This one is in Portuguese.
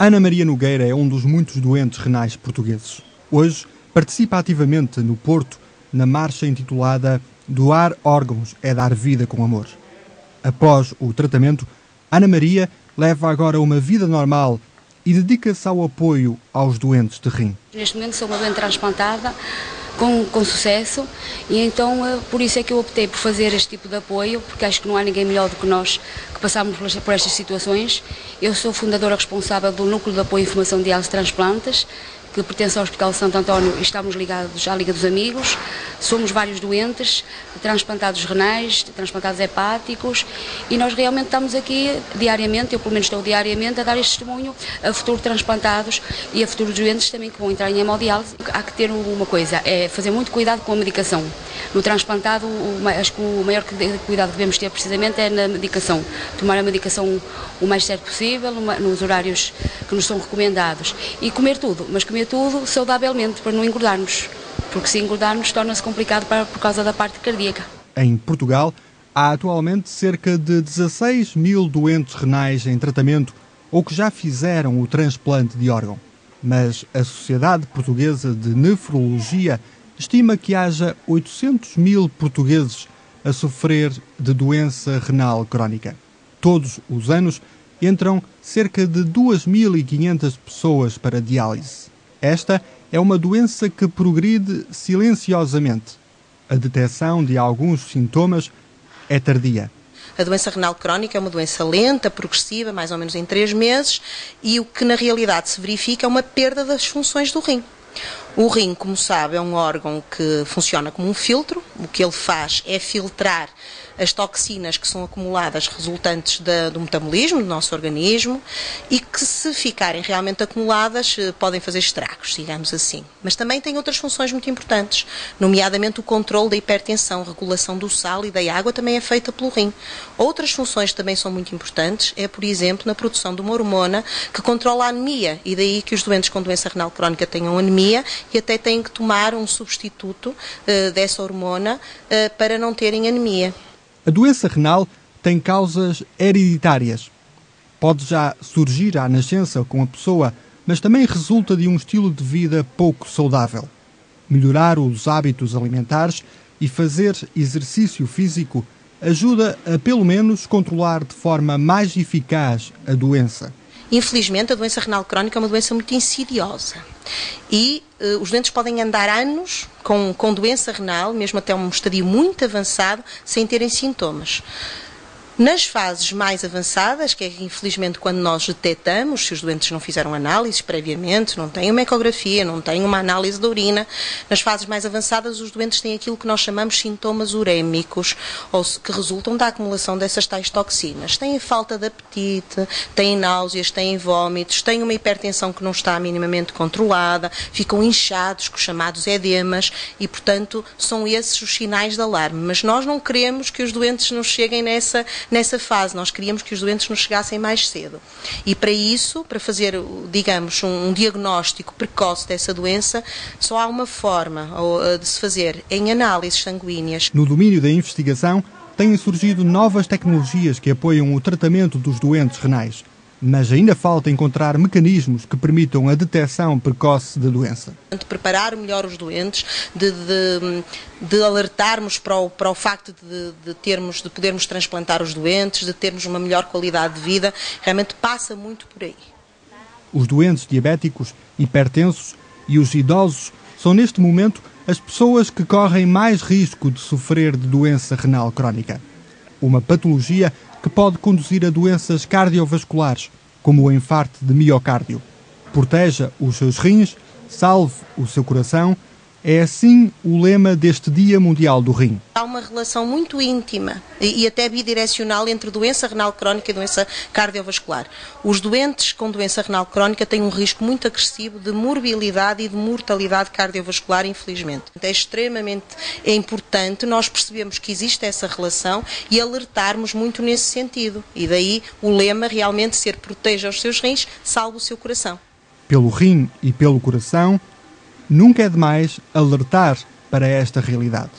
Ana Maria Nogueira é um dos muitos doentes renais portugueses. Hoje participa ativamente no Porto na marcha intitulada Doar órgãos é dar vida com amor. Após o tratamento, Ana Maria leva agora uma vida normal e dedica-se ao apoio aos doentes de rim. Neste momento sou uma doente transplantada com sucesso e então por isso é que eu optei por fazer este tipo de apoio, porque acho que não há ninguém melhor do que nós que passamos por estas situações. Eu sou fundadora responsável do Núcleo de Apoio e Informação de Diálise e Transplantes, que pertence ao Hospital Santo António e estamos ligados à Liga dos Amigos. Somos vários doentes, transplantados renais, transplantados hepáticos, e nós realmente estamos aqui diariamente, eu pelo menos estou diariamente a dar este testemunho a futuros transplantados e a futuros doentes também que vão entrar em hemodiálise. Há que ter uma coisa, é fazer muito cuidado com a medicação. No transplantado, acho que o maior cuidado que devemos ter precisamente é na medicação. Tomar a medicação o mais certo possível, nos horários que nos são recomendados. E comer tudo, mas comer tudo saudavelmente, para não engordarmos. Porque se engordarmos torna-se complicado por causa da parte cardíaca. Em Portugal, há atualmente cerca de 16 mil doentes renais em tratamento ou que já fizeram o transplante de órgão. Mas a Sociedade Portuguesa de Nefrologia estima que haja 800 mil portugueses a sofrer de doença renal crónica. Todos os anos entram cerca de 2.500 pessoas para diálise. Esta é uma doença que progride silenciosamente. A detecção de alguns sintomas é tardia. A doença renal crónica é uma doença lenta, progressiva, mais ou menos em 3 meses, e o que na realidade se verifica é uma perda das funções do rim. O rim, como sabe, é um órgão que funciona como um filtro. O que ele faz é filtrar as toxinas que são acumuladas resultantes do metabolismo do nosso organismo e que, se ficarem realmente acumuladas, podem fazer estragos, digamos assim. Mas também tem outras funções muito importantes, nomeadamente o controle da hipertensão, a regulação do sal e da água também é feita pelo rim. Outras funções também são muito importantes, é, por exemplo, na produção de uma hormona que controla a anemia, e daí que os doentes com doença renal crónica tenham anemia e até têm que tomar um substituto dessa hormona para não terem anemia. A doença renal tem causas hereditárias. Pode já surgir à nascença com a pessoa, mas também resulta de um estilo de vida pouco saudável. Melhorar os hábitos alimentares e fazer exercício físico ajuda a, pelo menos, controlar de forma mais eficaz a doença. Infelizmente, a doença renal crónica é uma doença muito insidiosa e os doentes podem andar anos com doença renal, mesmo até um estadio muito avançado, sem terem sintomas. Nas fases mais avançadas, que é infelizmente quando nós detectamos, se os doentes não fizeram análises previamente, não têm uma ecografia, não têm uma análise da urina, nas fases mais avançadas os doentes têm aquilo que nós chamamos sintomas urémicos, ou que resultam da acumulação dessas tais toxinas. Têm falta de apetite, têm náuseas, têm vômitos, têm uma hipertensão que não está minimamente controlada, ficam inchados com os chamados edemas e, portanto, são esses os sinais de alarme. Mas nós não queremos que os doentes nos cheguem nessa fase, nós queríamos que os doentes nos chegassem mais cedo. E para isso, para fazer, digamos, um diagnóstico precoce dessa doença, só há uma forma de se fazer em análises sanguíneas. No domínio da investigação, têm surgido novas tecnologias que apoiam o tratamento dos doentes renais, mas ainda falta encontrar mecanismos que permitam a detecção precoce da doença. De preparar melhor os doentes, de alertarmos para o facto de podermos transplantar os doentes, de termos uma melhor qualidade de vida, realmente passa muito por aí. Os doentes diabéticos, hipertensos e os idosos são neste momento as pessoas que correm mais risco de sofrer de doença renal crónica. Uma patologia que pode conduzir a doenças cardiovasculares, como o infarto de miocárdio. Proteja os seus rins, salve o seu coração. É assim o lema deste Dia Mundial do Rim. Há uma relação muito íntima e até bidirecional entre doença renal crónica e doença cardiovascular. Os doentes com doença renal crónica têm um risco muito agressivo de morbilidade e de mortalidade cardiovascular, infelizmente. É extremamente importante nós percebermos que existe essa relação e alertarmos muito nesse sentido. E daí o lema realmente ser proteja os seus rins, salve o seu coração. Pelo rim e pelo coração, nunca é demais alertar para esta realidade.